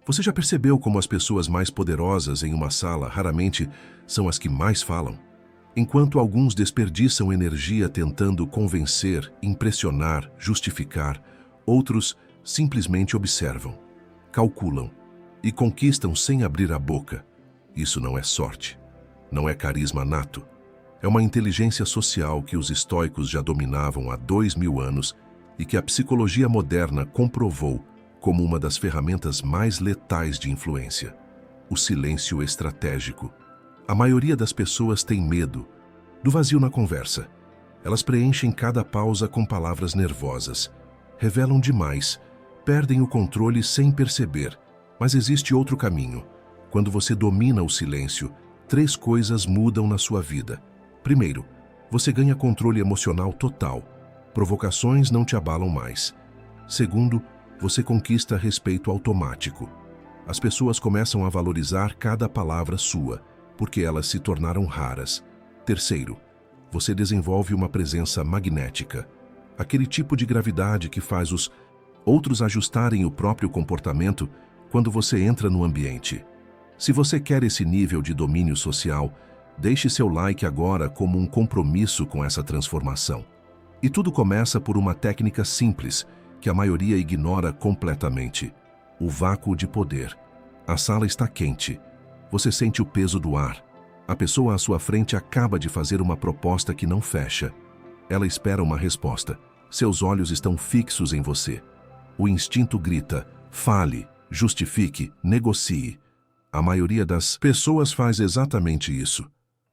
Você já percebeu como as pessoas mais poderosas em uma sala raramente são as que mais falam? Enquanto alguns desperdiçam energia tentando convencer, impressionar, justificar, outros simplesmente observam, calculam e conquistam sem abrir a boca. Isso não é sorte, não é carisma nato. É uma inteligência social que os estoicos já dominavam há 2000 anos e que a psicologia moderna comprovou como uma das ferramentas mais letais de influência: o silêncio estratégico. A maioria das pessoas tem medo do vazio na conversa. Elas preenchem cada pausa com palavras nervosas, revelam demais, perdem o controle sem perceber. Mas existe outro caminho. Quando você domina o silêncio, 3 coisas mudam na sua vida. Primeiro, você ganha controle emocional total. Provocações não te abalam mais. Segundo, você conquista respeito automático. As pessoas começam a valorizar cada palavra sua, porque elas se tornaram raras. Terceiro, você desenvolve uma presença magnética. Aquele tipo de gravidade que faz os outros ajustarem o próprio comportamento quando você entra no ambiente. Se você quer esse nível de domínio social, deixe seu like agora como um compromisso com essa transformação. E tudo começa por uma técnica simples, que a maioria ignora completamente: o vácuo de poder. A sala está quente. Você sente o peso do ar. A pessoa à sua frente acaba de fazer uma proposta que não fecha. Ela espera uma resposta. Seus olhos estão fixos em você. O instinto grita: fale, justifique, negocie. A maioria das pessoas faz exatamente isso.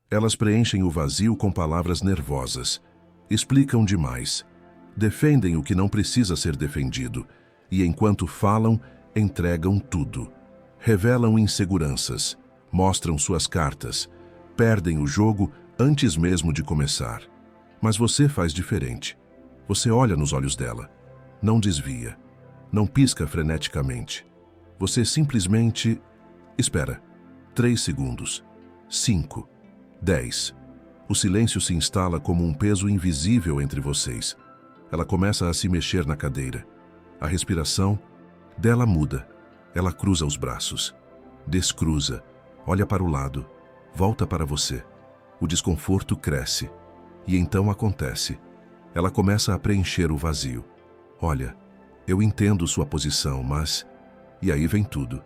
Elas preenchem o vazio com palavras nervosas. Explicam demais. Defendem o que não precisa ser defendido. E enquanto falam, entregam tudo. Revelam inseguranças. Mostram suas cartas. Perdem o jogo antes mesmo de começar. Mas você faz diferente. Você olha nos olhos dela. Não desvia. Não pisca freneticamente. Você simplesmente espera. 3 segundos. 5. 10. O silêncio se instala como um peso invisível entre vocês. Ela começa a se mexer na cadeira. A respiração dela muda. Ela cruza os braços. Descruza. Olha para o lado. Volta para você. O desconforto cresce. E então acontece. Ela começa a preencher o vazio. Olha, eu entendo sua posição, mas... E aí vem tudo.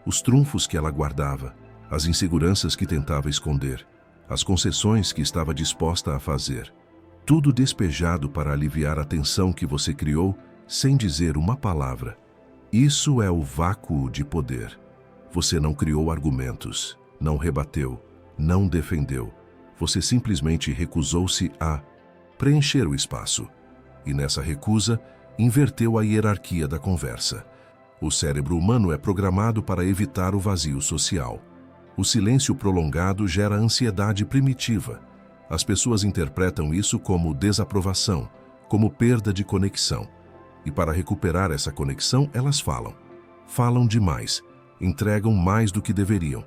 Os trunfos que ela guardava, as inseguranças que tentava esconder, as concessões que estava disposta a fazer. Tudo despejado para aliviar a tensão que você criou sem dizer uma palavra. Isso é o vácuo de poder. Você não criou argumentos, não rebateu, não defendeu. Você simplesmente recusou-se a preencher o espaço. E nessa recusa, inverteu a hierarquia da conversa. O cérebro humano é programado para evitar o vazio social. O silêncio prolongado gera ansiedade primitiva. As pessoas interpretam isso como desaprovação, como perda de conexão. E para recuperar essa conexão, elas falam. Falam demais, entregam mais do que deveriam.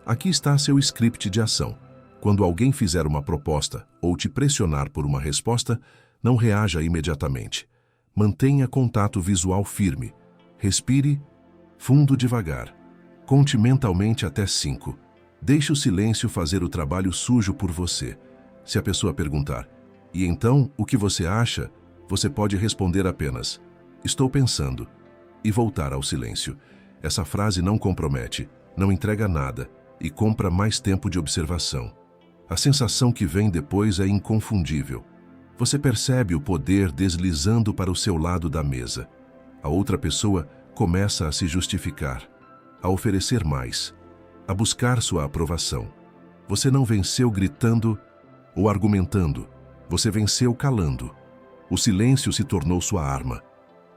Aqui está seu script de ação. Quando alguém fizer uma proposta ou te pressionar por uma resposta, não reaja imediatamente. Mantenha contato visual firme. Respire fundo devagar. Conte mentalmente até 5. Deixe o silêncio fazer o trabalho sujo por você. Se a pessoa perguntar, e então, o que você acha? Você pode responder apenas, estou pensando, e voltar ao silêncio. Essa frase não compromete, não entrega nada e compra mais tempo de observação. A sensação que vem depois é inconfundível. Você percebe o poder deslizando para o seu lado da mesa. A outra pessoa começa a se justificar, a oferecer mais, a buscar sua aprovação. Você não venceu gritando ou argumentando, você venceu calando. O silêncio se tornou sua arma.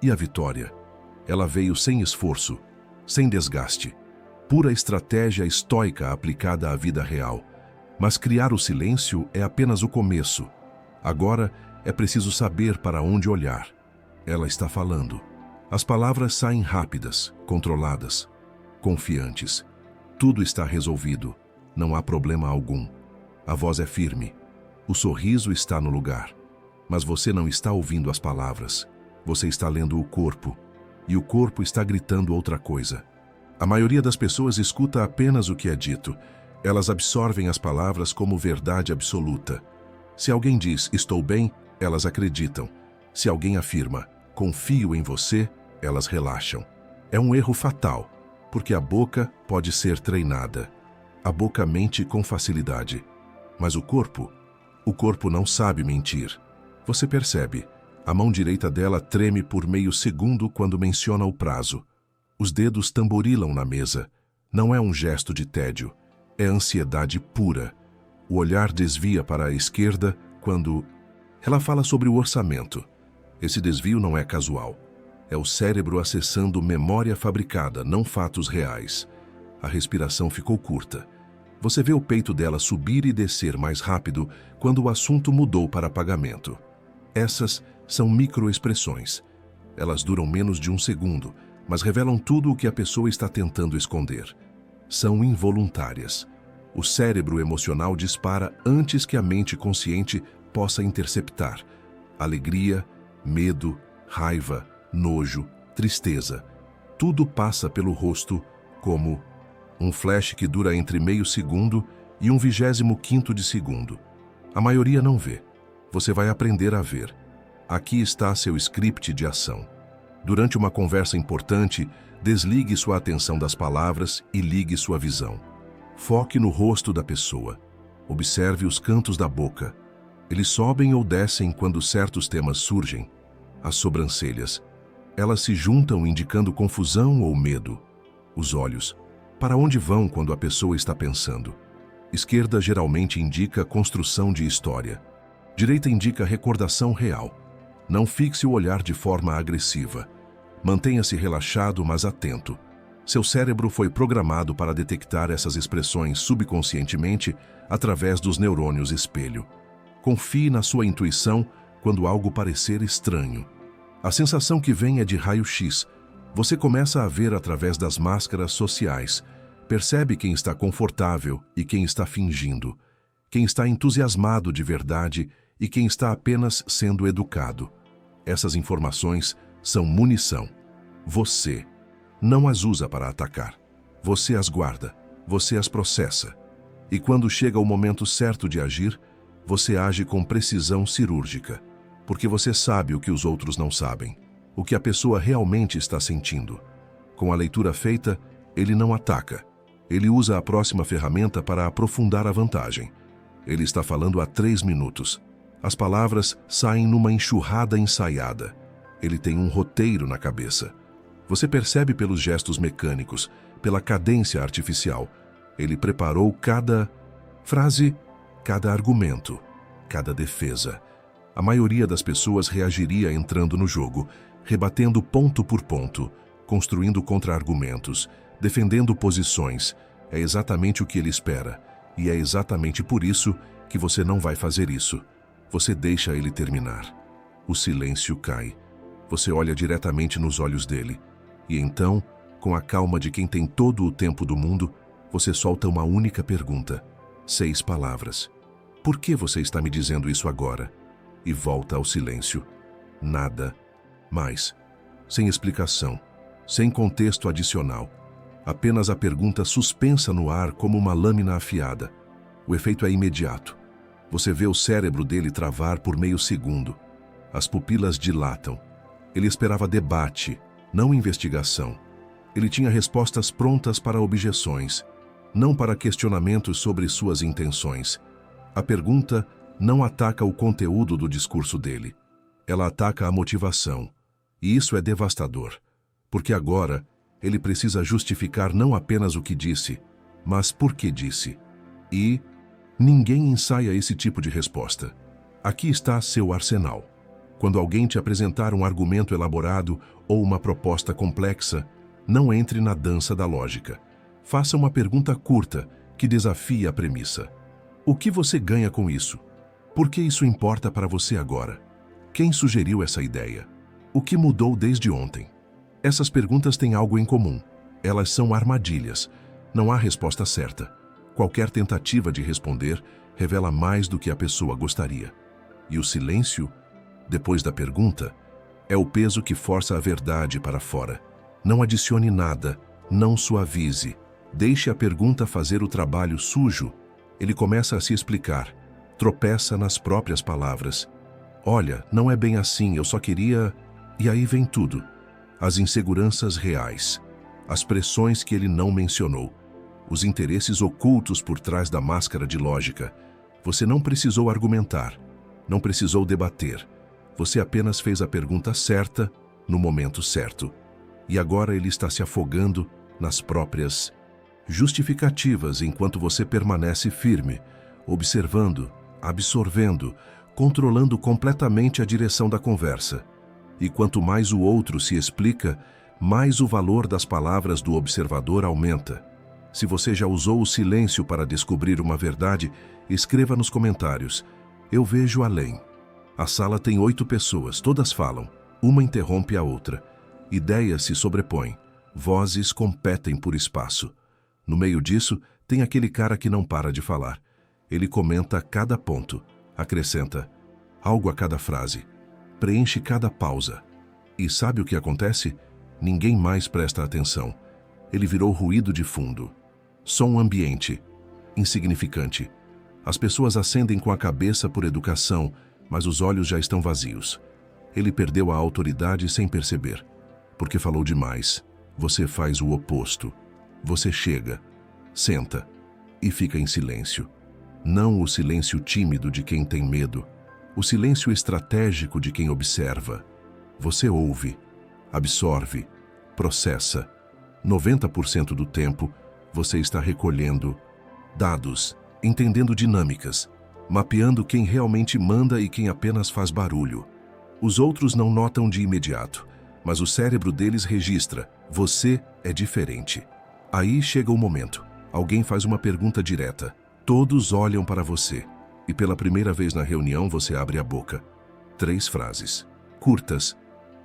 E a vitória? Ela veio sem esforço, sem desgaste. Pura estratégia estoica aplicada à vida real. Mas criar o silêncio é apenas o começo. Agora é preciso saber para onde olhar. Ela está falando. As palavras saem rápidas, controladas, confiantes. Tudo está resolvido. Não há problema algum. A voz é firme. O sorriso está no lugar. Mas você não está ouvindo as palavras. Você está lendo o corpo. E o corpo está gritando outra coisa. A maioria das pessoas escuta apenas o que é dito. Elas absorvem as palavras como verdade absoluta. Se alguém diz, estou bem, elas acreditam. Se alguém afirma, confio em você, elas relaxam. É um erro fatal, porque a boca pode ser treinada. A boca mente com facilidade. Mas o corpo não sabe mentir. Você percebe, a mão direita dela treme por meio segundo quando menciona o prazo. Os dedos tamborilam na mesa. Não é um gesto de tédio, é ansiedade pura. O olhar desvia para a esquerda quando ela fala sobre o orçamento. Esse desvio não é casual. É o cérebro acessando memória fabricada, não fatos reais. A respiração ficou curta. Você vê o peito dela subir e descer mais rápido quando o assunto mudou para pagamento. Essas são microexpressões. Elas duram menos de um segundo, mas revelam tudo o que a pessoa está tentando esconder. São involuntárias. O cérebro emocional dispara antes que a mente consciente possa interceptar. Alegria, medo, raiva, nojo, tristeza. Tudo passa pelo rosto como um flash que dura entre meio segundo e 1/25 de segundo. A maioria não vê. Você vai aprender a ver. Aqui está seu script de ação. Durante uma conversa importante, desligue sua atenção das palavras e ligue sua visão. Foque no rosto da pessoa. Observe os cantos da boca. Eles sobem ou descem quando certos temas surgem. As sobrancelhas. Elas se juntam indicando confusão ou medo. Os olhos. Para onde vão quando a pessoa está pensando? Esquerda geralmente indica construção de história. Direita indica recordação real. Não fixe o olhar de forma agressiva. Mantenha-se relaxado, mas atento. Seu cérebro foi programado para detectar essas expressões subconscientemente através dos neurônios espelho. Confie na sua intuição quando algo parecer estranho. A sensação que vem é de raio-x. Você começa a ver através das máscaras sociais. Percebe quem está confortável e quem está fingindo. Quem está entusiasmado de verdade e quem está apenas sendo educado. Essas informações são munição. Você não as usa para atacar. Você as guarda. Você as processa. E quando chega o momento certo de agir, você age com precisão cirúrgica. Porque você sabe o que os outros não sabem. O que a pessoa realmente está sentindo. Com a leitura feita, ele não ataca. Ele usa a próxima ferramenta para aprofundar a vantagem. Ele está falando há 3 minutos. As palavras saem numa enxurrada ensaiada. Ele tem um roteiro na cabeça. Você percebe pelos gestos mecânicos, pela cadência artificial. Ele preparou cada frase, cada argumento, cada defesa. A maioria das pessoas reagiria entrando no jogo, rebatendo ponto por ponto, construindo contra-argumentos, defendendo posições. É exatamente o que ele espera. E é exatamente por isso que você não vai fazer isso. Você deixa ele terminar. O silêncio cai. Você olha diretamente nos olhos dele. E então, com a calma de quem tem todo o tempo do mundo, você solta uma única pergunta. 6 palavras. Por que você está me dizendo isso agora? E volta ao silêncio. Nada mais. Sem explicação. Sem contexto adicional. Apenas a pergunta suspensa no ar como uma lâmina afiada. O efeito é imediato. Você vê o cérebro dele travar por meio segundo. As pupilas dilatam. Ele esperava debate, não investigação. Ele tinha respostas prontas para objeções, não para questionamentos sobre suas intenções. A pergunta não ataca o conteúdo do discurso dele. Ela ataca a motivação. E isso é devastador, porque agora ele precisa justificar não apenas o que disse, mas por que disse. E ninguém ensaia esse tipo de resposta. Aqui está seu arsenal. Quando alguém te apresentar um argumento elaborado ou uma proposta complexa, não entre na dança da lógica. Faça uma pergunta curta que desafie a premissa. O que você ganha com isso? Por que isso importa para você agora? Quem sugeriu essa ideia? O que mudou desde ontem? Essas perguntas têm algo em comum. Elas são armadilhas. Não há resposta certa. Qualquer tentativa de responder revela mais do que a pessoa gostaria. E o silêncio, depois da pergunta, é o peso que força a verdade para fora. Não adicione nada, Não suavize. Deixe a pergunta fazer o trabalho sujo. Ele começa a se explicar. Tropeça nas próprias palavras. Olha, não é bem assim, eu só queria... E aí vem tudo. As inseguranças reais. As pressões que ele não mencionou. Os interesses ocultos por trás da máscara de lógica. Você não precisou argumentar. Não precisou debater. Você apenas fez a pergunta certa, no momento certo. E agora ele está se afogando nas próprias justificativas enquanto você permanece firme, observando, absorvendo, controlando completamente a direção da conversa. E quanto mais o outro se explica, mais o valor das palavras do observador aumenta. Se você já usou o silêncio para descobrir uma verdade, escreva nos comentários. Eu vejo além. A sala tem 8 pessoas, todas falam. Uma interrompe a outra. Ideias se sobrepõem. Vozes competem por espaço. No meio disso, tem aquele cara que não para de falar. Ele comenta cada ponto, acrescenta algo a cada frase, preenche cada pausa. E sabe o que acontece? Ninguém mais presta atenção. Ele virou ruído de fundo. Som ambiente. Insignificante. As pessoas acendem com a cabeça por educação, mas os olhos já estão vazios. Ele perdeu a autoridade sem perceber. Porque falou demais. Você faz o oposto. Você chega, senta e fica em silêncio. Não o silêncio tímido de quem tem medo. O silêncio estratégico de quem observa. Você ouve, absorve, processa. 90% do tempo, você está recolhendo dados, entendendo dinâmicas, mapeando quem realmente manda e quem apenas faz barulho. Os outros não notam de imediato, mas o cérebro deles registra: você é diferente. Aí chega o momento. Alguém faz uma pergunta direta. Todos olham para você. E pela primeira vez na reunião você abre a boca. 3 frases. Curtas,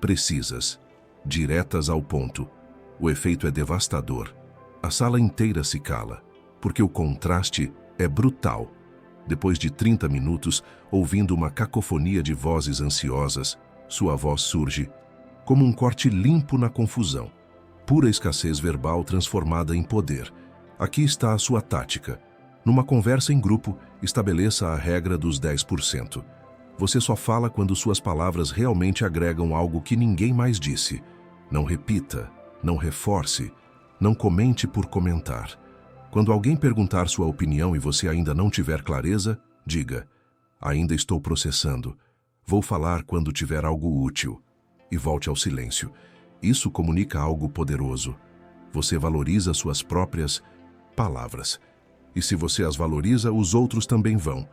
precisas, diretas ao ponto. O efeito é devastador. A sala inteira se cala, porque o contraste é brutal. Depois de 30 minutos, ouvindo uma cacofonia de vozes ansiosas, sua voz surge, como um corte limpo na confusão. Pura escassez verbal transformada em poder. Aqui está a sua tática. Numa conversa em grupo, estabeleça a regra dos 10%. Você só fala quando suas palavras realmente agregam algo que ninguém mais disse. Não repita, não reforce, não comente por comentar. Quando alguém perguntar sua opinião e você ainda não tiver clareza, diga: ainda estou processando. Vou falar quando tiver algo útil. E volte ao silêncio. Isso comunica algo poderoso. Você valoriza suas próprias palavras. E se você as valoriza, os outros também vão.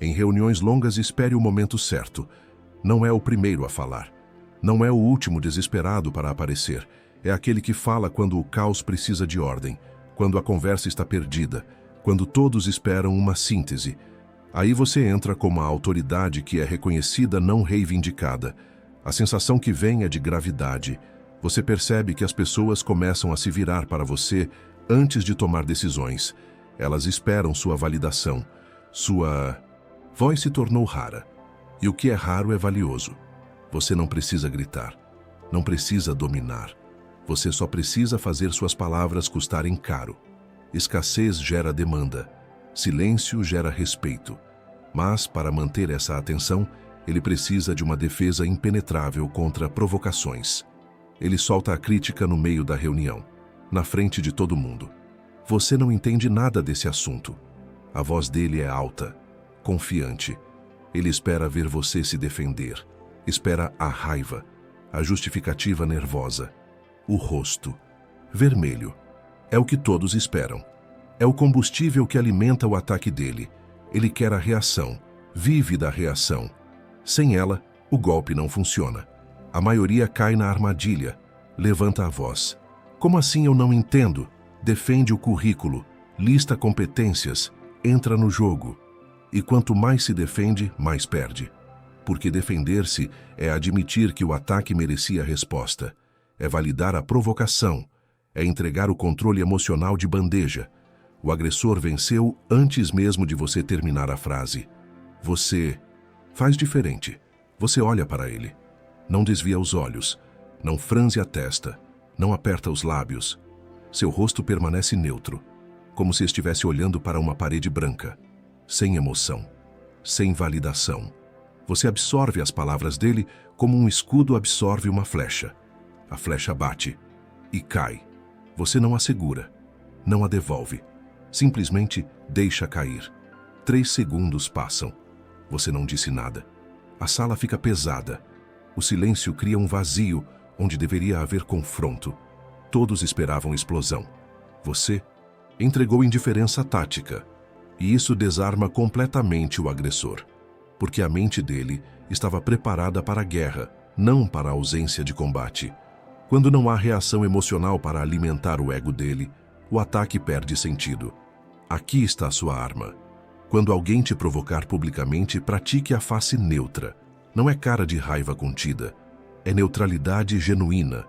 Em reuniões longas, espere o momento certo. Não é o primeiro a falar. Não é o último desesperado para aparecer. É aquele que fala quando o caos precisa de ordem, quando a conversa está perdida, quando todos esperam uma síntese. Aí você entra como a autoridade que é reconhecida, não reivindicada. A sensação que vem é de gravidade. Você percebe que as pessoas começam a se virar para você antes de tomar decisões. Elas esperam sua validação. Sua voz se tornou rara. E o que é raro é valioso. Você não precisa gritar. Não precisa dominar. Você só precisa fazer suas palavras custarem caro. Escassez gera demanda. Silêncio gera respeito. Mas, para manter essa atenção, ele precisa de uma defesa impenetrável contra provocações. Ele solta a crítica no meio da reunião, na frente de todo mundo. Você não entende nada desse assunto. A voz dele é alta, confiante. Ele espera ver você se defender. Espera a raiva, a justificativa nervosa. O rosto, vermelho. É o que todos esperam. É o combustível que alimenta o ataque dele. Ele quer a reação, vive da reação. Sem ela, o golpe não funciona. A maioria cai na armadilha, levanta a voz. Como assim eu não entendo? Defende o currículo, lista competências, entra no jogo. E quanto mais se defende, mais perde. Porque defender-se é admitir que o ataque merecia resposta. É validar a provocação. É entregar o controle emocional de bandeja. O agressor venceu antes mesmo de você terminar a frase. Você faz diferente. Você olha para ele. Não desvia os olhos. Não franze a testa. Não aperta os lábios. Seu rosto permanece neutro, como se estivesse olhando para uma parede branca, sem emoção, sem validação. Você absorve as palavras dele como um escudo absorve uma flecha. A flecha bate e cai. Você não a segura, não a devolve. Simplesmente deixa cair. 3 segundos passam. Você não disse nada. A sala fica pesada. O silêncio cria um vazio onde deveria haver confronto. Todos esperavam explosão. Você entregou indiferença tática. E isso desarma completamente o agressor. Porque a mente dele estava preparada para a guerra, não para a ausência de combate. Quando não há reação emocional para alimentar o ego dele, o ataque perde sentido. Aqui está a sua arma. Quando alguém te provocar publicamente, pratique a face neutra. Não é cara de raiva contida. É neutralidade genuína.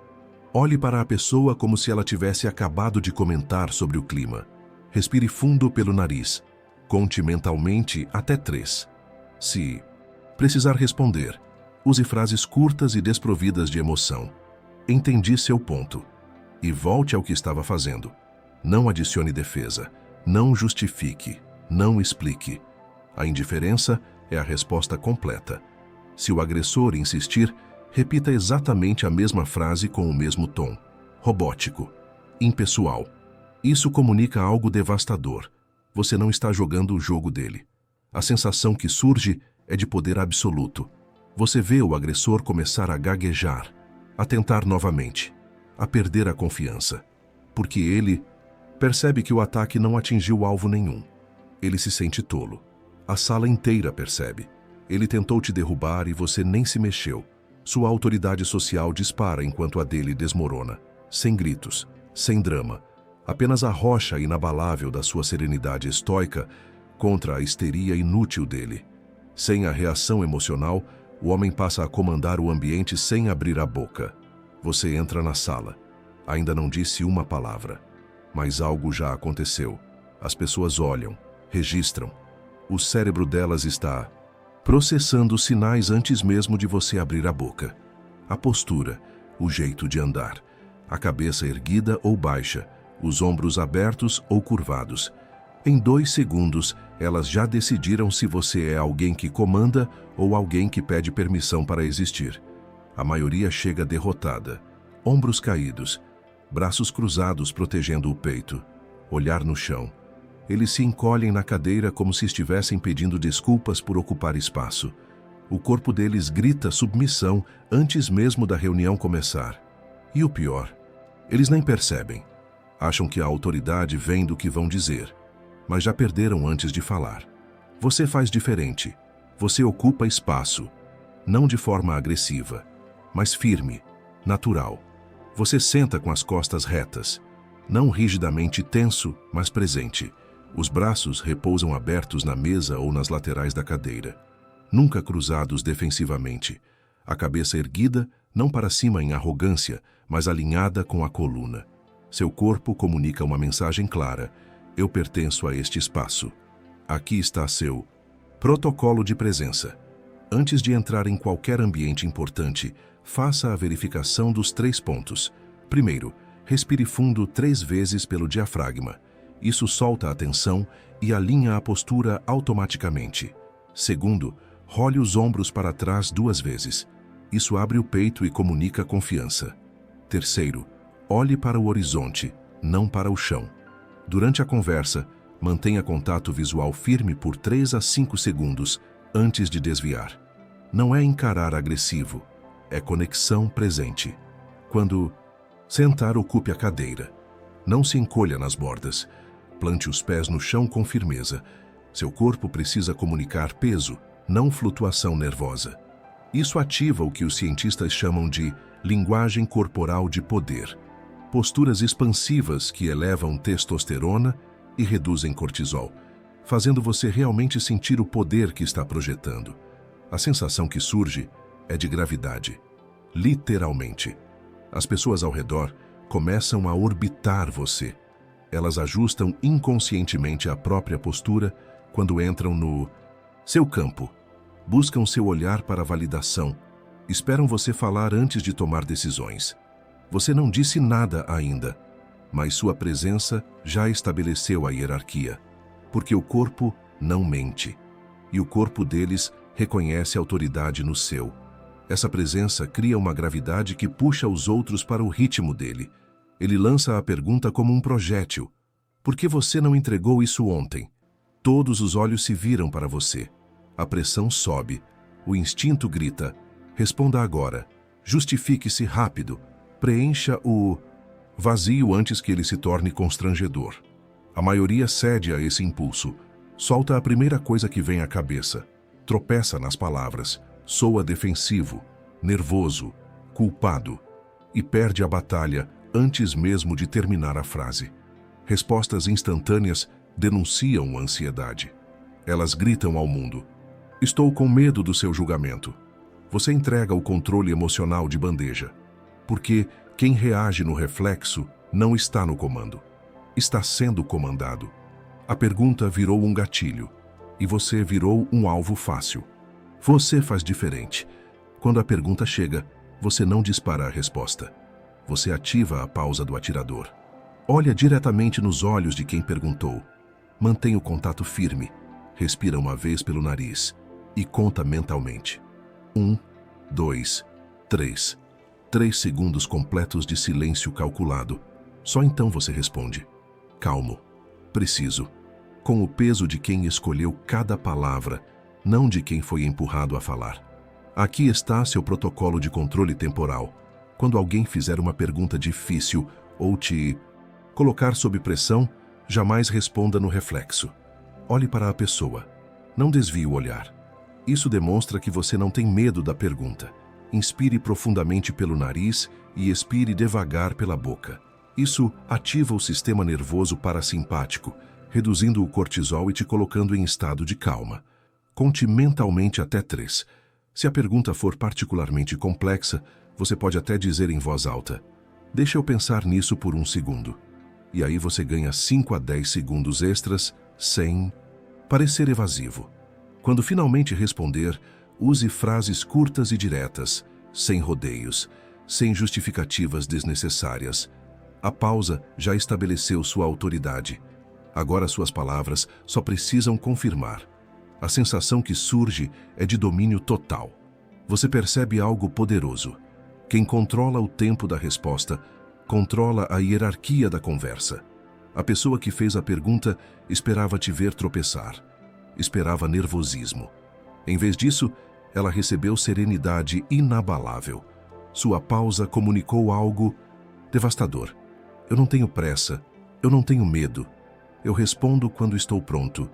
Olhe para a pessoa como se ela tivesse acabado de comentar sobre o clima. Respire fundo pelo nariz. Conte mentalmente até 3. Se precisar responder, use frases curtas e desprovidas de emoção. Entendi seu ponto. E volte ao que estava fazendo. Não adicione defesa. Não justifique. Não explique. A indiferença é a resposta completa. Se o agressor insistir, repita exatamente a mesma frase com o mesmo tom. Robótico. Impessoal. Isso comunica algo devastador. Você não está jogando o jogo dele. A sensação que surge é de poder absoluto. Você vê o agressor começar a gaguejar, a tentar novamente, a perder a confiança. Porque ele percebe que o ataque não atingiu alvo nenhum. Ele se sente tolo. A sala inteira percebe. Ele tentou te derrubar e você nem se mexeu. Sua autoridade social dispara enquanto a dele desmorona. Sem gritos, sem drama. Apenas a rocha inabalável da sua serenidade estoica contra a histeria inútil dele. Sem a reação emocional, o homem passa a comandar o ambiente sem abrir a boca. Você entra na sala. Ainda não disse uma palavra. Mas algo já aconteceu. As pessoas olham, registram. O cérebro delas está processando sinais antes mesmo de você abrir a boca. A postura, o jeito de andar, a cabeça erguida ou baixa, os ombros abertos ou curvados. Em 2 segundos, elas já decidiram se você é alguém que comanda ou alguém que pede permissão para existir. A maioria chega derrotada, ombros caídos, braços cruzados protegendo o peito, olhar no chão. Eles se encolhem na cadeira como se estivessem pedindo desculpas por ocupar espaço. O corpo deles grita submissão antes mesmo da reunião começar. E o pior, eles nem percebem. Acham que a autoridade vem do que vão dizer, mas já perderam antes de falar. Você faz diferente. Você ocupa espaço, não de forma agressiva, mas firme, natural. Você senta com as costas retas, não rigidamente tenso, mas presente. Os braços repousam abertos na mesa ou nas laterais da cadeira, nunca cruzados defensivamente. A cabeça erguida, não para cima em arrogância, mas alinhada com a coluna. Seu corpo comunica uma mensagem clara: eu pertenço a este espaço. Aqui está seu protocolo de presença. Antes de entrar em qualquer ambiente importante, faça a verificação dos 3 pontos. Primeiro, respire fundo 3 vezes pelo diafragma. Isso solta a tensão e alinha a postura automaticamente. Segundo, role os ombros para trás 2 vezes. Isso abre o peito e comunica confiança. Terceiro, olhe para o horizonte, não para o chão. Durante a conversa, mantenha contato visual firme por 3 a 5 segundos antes de desviar. Não é encarar agressivo, é conexão presente. Quando sentar, ocupe a cadeira. Não se encolha nas bordas. Plante os pés no chão com firmeza. Seu corpo precisa comunicar peso, não flutuação nervosa. Isso ativa o que os cientistas chamam de linguagem corporal de poder. Posturas expansivas que elevam testosterona e reduzem cortisol, fazendo você realmente sentir o poder que está projetando. A sensação que surge é de gravidade. Literalmente. As pessoas ao redor começam a orbitar você. Elas ajustam inconscientemente a própria postura quando entram no seu campo. Buscam seu olhar para validação. Esperam você falar antes de tomar decisões. Você não disse nada ainda, mas sua presença já estabeleceu a hierarquia, porque o corpo não mente, e o corpo deles reconhece autoridade no seu. Essa presença cria uma gravidade que puxa os outros para o ritmo dele. Ele lança a pergunta como um projétil. Por que você não entregou isso ontem? Todos os olhos se viram para você. A pressão sobe. O instinto grita. Responda agora. Justifique-se rápido. Preencha o vazio antes que ele se torne constrangedor. A maioria cede a esse impulso. Solta a primeira coisa que vem à cabeça. Tropeça nas palavras. Soa defensivo, nervoso, culpado e perde a batalha antes mesmo de terminar a frase. Respostas instantâneas denunciam a ansiedade. Elas gritam ao mundo: estou com medo do seu julgamento. Você entrega o controle emocional de bandeja, porque quem reage no reflexo não está no comando. Está sendo comandado. A pergunta virou um gatilho, e você virou um alvo fácil. Você faz diferente. Quando a pergunta chega, você não dispara a resposta. Você ativa a pausa do atirador. Olha diretamente nos olhos de quem perguntou. Mantenha o contato firme. Respira uma vez pelo nariz e conta mentalmente. 1, 2, 3. 3 segundos completos de silêncio calculado. Só então você responde. Calmo, preciso, com o peso de quem escolheu cada palavra, não de quem foi empurrado a falar. Aqui está seu protocolo de controle temporal. Quando alguém fizer uma pergunta difícil ou te colocar sob pressão, jamais responda no reflexo. Olhe para a pessoa. Não desvie o olhar. Isso demonstra que você não tem medo da pergunta. Inspire profundamente pelo nariz e expire devagar pela boca. Isso ativa o sistema nervoso parasimpático, reduzindo o cortisol e te colocando em estado de calma. Conte mentalmente até 3. Se a pergunta for particularmente complexa, você pode até dizer em voz alta: deixa eu pensar nisso por 1 segundo. E aí você ganha 5 a 10 segundos extras sem parecer evasivo. Quando finalmente responder, use frases curtas e diretas, sem rodeios, sem justificativas desnecessárias. A pausa já estabeleceu sua autoridade. Agora suas palavras só precisam confirmar. A sensação que surge é de domínio total. Você percebe algo poderoso. Quem controla o tempo da resposta, controla a hierarquia da conversa. A pessoa que fez a pergunta esperava te ver tropeçar. Esperava nervosismo. Em vez disso, ela recebeu serenidade inabalável. Sua pausa comunicou algo devastador. Eu não tenho pressa. Eu não tenho medo. Eu respondo quando estou pronto.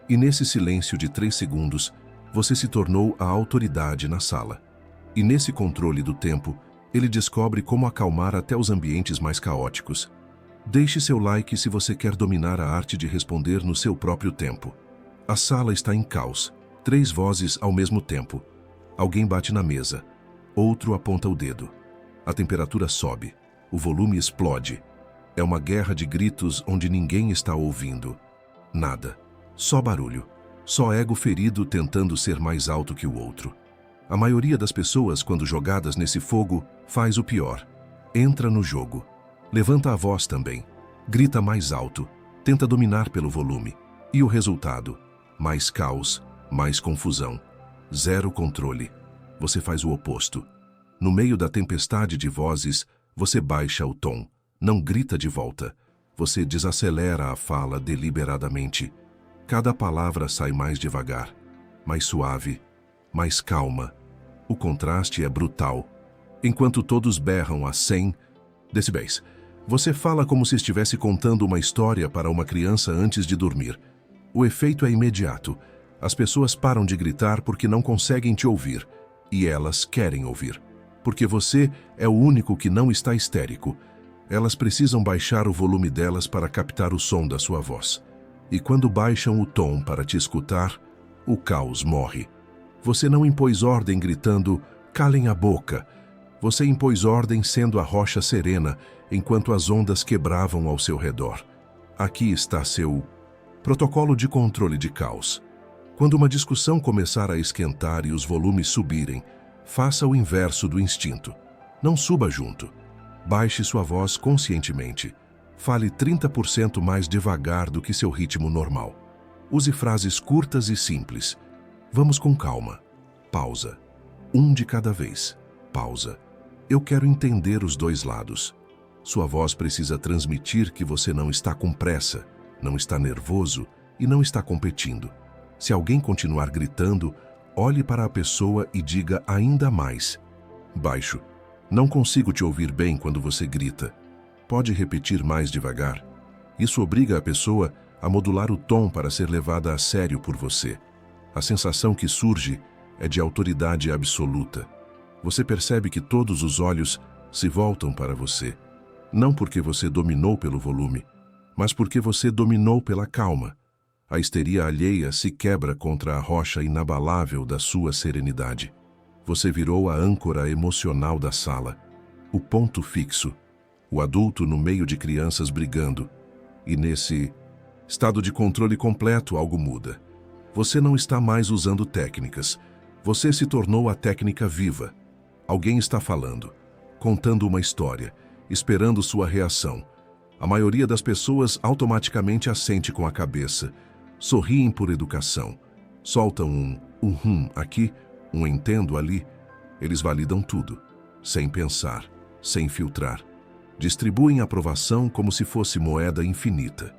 E nesse silêncio de 3 segundos, você se tornou a autoridade na sala. E nesse controle do tempo, ele descobre como acalmar até os ambientes mais caóticos. Deixe seu like se você quer dominar a arte de responder no seu próprio tempo. A sala está em caos. 3 vozes ao mesmo tempo. Alguém bate na mesa. Outro aponta o dedo. A temperatura sobe. O volume explode. É uma guerra de gritos onde ninguém está ouvindo. Nada. Só barulho. Só ego ferido tentando ser mais alto que o outro. A maioria das pessoas, quando jogadas nesse fogo, faz o pior. Entra no jogo. Levanta a voz também. Grita mais alto. Tenta dominar pelo volume. E o resultado? Mais caos, mais confusão. Zero controle. Você faz o oposto. No meio da tempestade de vozes, você baixa o tom. Não grita de volta. Você desacelera a fala deliberadamente. Cada palavra sai mais devagar, mais suave, mais calma. O contraste é brutal. Enquanto todos berram a 100 decibéis, você fala como se estivesse contando uma história para uma criança antes de dormir. O efeito é imediato. As pessoas param de gritar porque não conseguem te ouvir. E elas querem ouvir. Porque você é o único que não está histérico. Elas precisam baixar o volume delas para captar o som da sua voz. E quando baixam o tom para te escutar, o caos morre. Você não impôs ordem gritando, calem a boca. Você impôs ordem sendo a rocha serena, enquanto as ondas quebravam ao seu redor. Aqui está seu protocolo de controle de caos. Quando uma discussão começar a esquentar e os volumes subirem, faça o inverso do instinto. Não suba junto. Baixe sua voz conscientemente. Fale 30% mais devagar do que seu ritmo normal. Use frases curtas e simples. Vamos com calma. Pausa. Um de cada vez. Pausa. Eu quero entender os dois lados. Sua voz precisa transmitir que você não está com pressa, não está nervoso e não está competindo. Se alguém continuar gritando, olhe para a pessoa e diga ainda mais. Baixo. Não consigo te ouvir bem quando você grita. Pode repetir mais devagar? Isso obriga a pessoa a modular o tom para ser levada a sério por você. A sensação que surge é de autoridade absoluta. Você percebe que todos os olhos se voltam para você. Não porque você dominou pelo volume, mas porque você dominou pela calma. A histeria alheia se quebra contra a rocha inabalável da sua serenidade. Você virou a âncora emocional da sala, o ponto fixo, o adulto no meio de crianças brigando. E nesse estado de controle completo, algo muda. Você não está mais usando técnicas. Você se tornou a técnica viva. Alguém está falando, contando uma história, esperando sua reação. A maioria das pessoas automaticamente assente com a cabeça, sorriem por educação, soltam um aqui, um entendo ali. Eles validam tudo, sem pensar, sem filtrar. Distribuem aprovação como se fosse moeda infinita.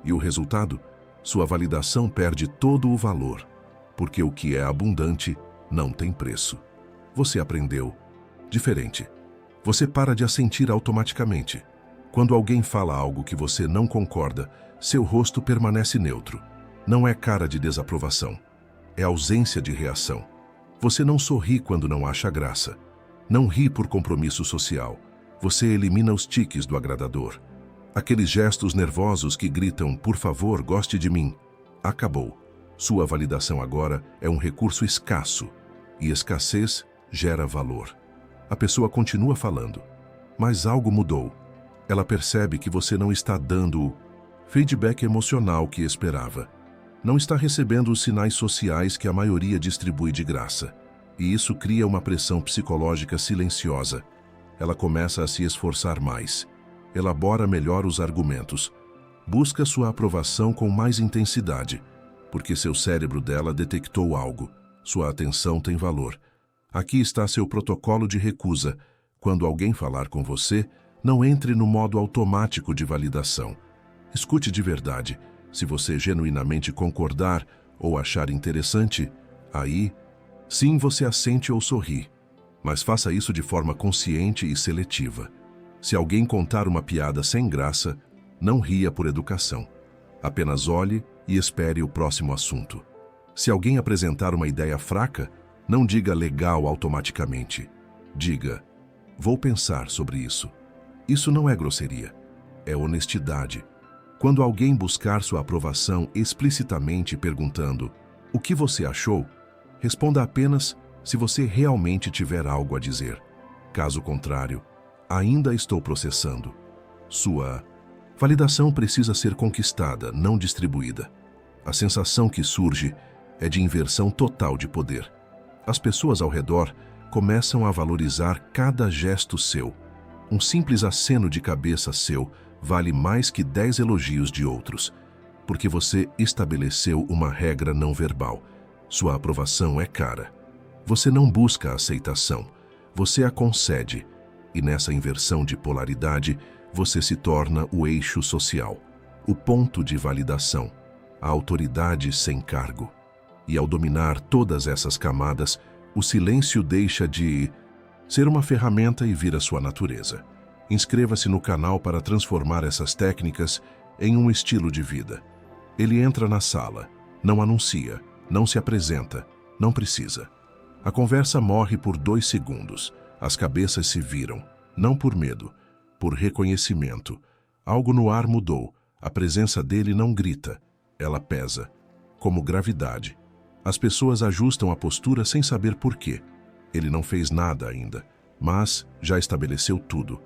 E o resultado? Sua validação perde todo o valor, porque o que é abundante não tem preço. Você aprendeu diferente. Você para de assentir automaticamente. Quando alguém fala algo que você não concorda, seu rosto permanece neutro. Não é cara de desaprovação. É ausência de reação. Você não sorri quando não acha graça. Não ri por compromisso social. Você elimina os tiques do agradador. Aqueles gestos nervosos que gritam, por favor, goste de mim. Acabou. Sua validação agora é um recurso escasso. E escassez gera valor. A pessoa continua falando, mas algo mudou. Ela percebe que você não está dando o feedback emocional que esperava. Não está recebendo os sinais sociais que a maioria distribui de graça. E isso cria uma pressão psicológica silenciosa. Ela começa a se esforçar mais. Elabora melhor os argumentos. Busca sua aprovação com mais intensidade, porque seu cérebro dela detectou algo. Sua atenção tem valor. Aqui está seu protocolo de recusa. Quando alguém falar com você, não entre no modo automático de validação. Escute de verdade. Se você genuinamente concordar ou achar interessante, aí, sim, você assente ou sorri. Mas faça isso de forma consciente e seletiva. Se alguém contar uma piada sem graça, não ria por educação. Apenas olhe e espere o próximo assunto. Se alguém apresentar uma ideia fraca, não diga legal automaticamente. Diga, vou pensar sobre isso. Isso não é grosseria, é honestidade. Quando alguém buscar sua aprovação explicitamente perguntando o que você achou, responda apenas se você realmente tiver algo a dizer. Caso contrário, ainda estou processando. Sua validação precisa ser conquistada, não distribuída. A sensação que surge é de inversão total de poder. As pessoas ao redor começam a valorizar cada gesto seu. Um simples aceno de cabeça seu vale mais que 10 elogios de outros, porque você estabeleceu uma regra não verbal. Sua aprovação é cara. Você não busca a aceitação, você a concede, e nessa inversão de polaridade, você se torna o eixo social, o ponto de validação, a autoridade sem cargo. E ao dominar todas essas camadas, o silêncio deixa de ser uma ferramenta e vira sua natureza. Inscreva-se no canal para transformar essas técnicas em um estilo de vida. Ele entra na sala, não anuncia, não se apresenta, não precisa. A conversa morre por 2 segundos. As cabeças se viram, não por medo, por reconhecimento. Algo no ar mudou. A presença dele não grita, ela pesa, como gravidade. As pessoas ajustam a postura sem saber por quê. Ele não fez nada ainda, mas já estabeleceu tudo.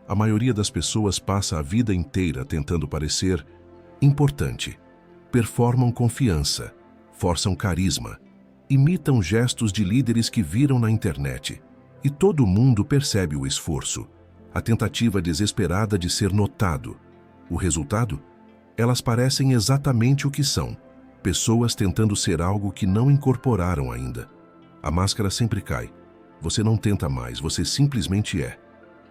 A maioria das pessoas passa a vida inteira tentando parecer importante. Performam confiança, forçam carisma, imitam gestos de líderes que viram na internet. E todo mundo percebe o esforço, a tentativa desesperada de ser notado. O resultado? Elas parecem exatamente o que são: pessoas tentando ser algo que não incorporaram ainda. A máscara sempre cai. Você não tenta mais, você simplesmente é.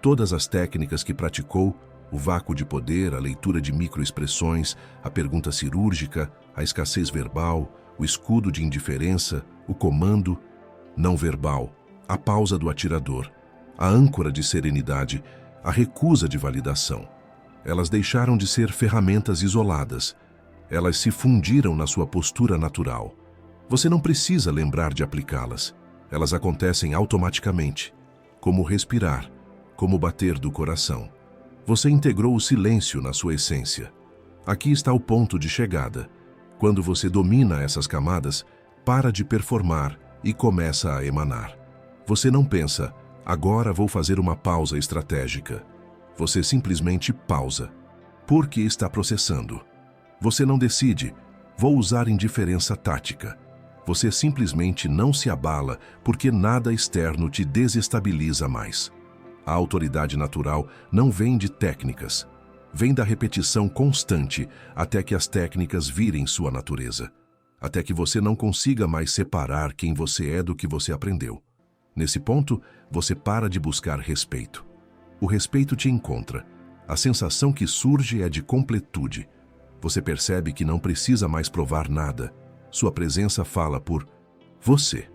Todas as técnicas que praticou, o vácuo de poder, a leitura de microexpressões, a pergunta cirúrgica, a escassez verbal, o escudo de indiferença, o comando não verbal, a pausa do atirador, a âncora de serenidade, a recusa de validação. Elas deixaram de ser ferramentas isoladas. Elas se fundiram na sua postura natural. Você não precisa lembrar de aplicá-las. Elas acontecem automaticamente, como respirar, como bater do coração. Você integrou o silêncio na sua essência. Aqui está o ponto de chegada. Quando você domina essas camadas, para de performar e começa a emanar. Você não pensa, agora vou fazer uma pausa estratégica. Você simplesmente pausa, porque está processando. Você não decide, vou usar indiferença tática. Você simplesmente não se abala porque nada externo te desestabiliza mais. A autoridade natural não vem de técnicas. Vem da repetição constante até que as técnicas virem sua natureza. Até que você não consiga mais separar quem você é do que você aprendeu. Nesse ponto, você para de buscar respeito. O respeito te encontra. A sensação que surge é de completude. Você percebe que não precisa mais provar nada. Sua presença fala por você.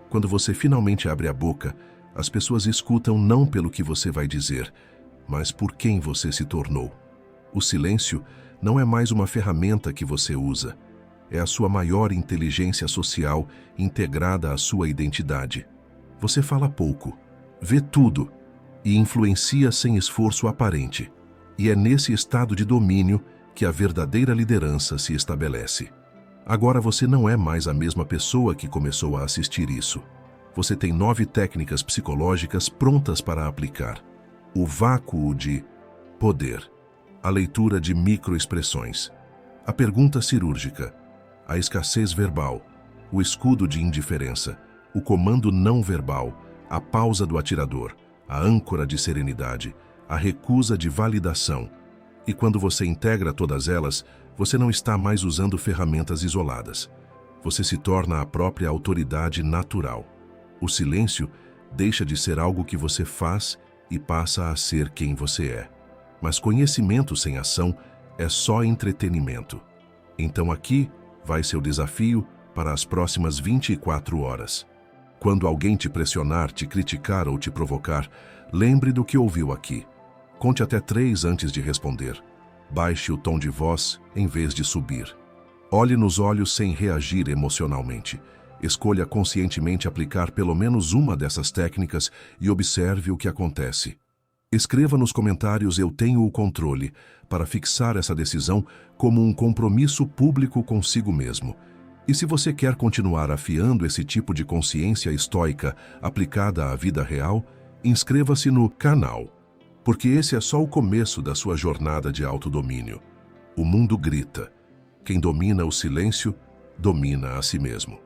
Quando você finalmente abre a boca, as pessoas escutam não pelo que você vai dizer, mas por quem você se tornou. O silêncio não é mais uma ferramenta que você usa. É a sua maior inteligência social integrada à sua identidade. Você fala pouco, vê tudo e influencia sem esforço aparente. E é nesse estado de domínio que a verdadeira liderança se estabelece. Agora você não é mais a mesma pessoa que começou a assistir isso. Você tem 9 técnicas psicológicas prontas para aplicar. O vácuo de poder, a leitura de microexpressões, a pergunta cirúrgica, a escassez verbal, o escudo de indiferença, o comando não verbal, a pausa do atirador, a âncora de serenidade, a recusa de validação. E quando você integra todas elas, você não está mais usando ferramentas isoladas. Você se torna a própria autoridade natural. O silêncio deixa de ser algo que você faz e passa a ser quem você é. Mas conhecimento sem ação é só entretenimento. Então aqui vai seu desafio para as próximas 24 horas. Quando alguém te pressionar, te criticar ou te provocar, lembre do que ouviu aqui. Conte até 3 antes de responder. Baixe o tom de voz em vez de subir. Olhe nos olhos sem reagir emocionalmente. Escolha conscientemente aplicar pelo menos uma dessas técnicas e observe o que acontece. Escreva nos comentários "Eu tenho o controle" para fixar essa decisão como um compromisso público consigo mesmo. E se você quer continuar afiando esse tipo de consciência estoica aplicada à vida real, inscreva-se no canal, porque esse é só o começo da sua jornada de autodomínio. O mundo grita. Quem domina o silêncio, domina a si mesmo.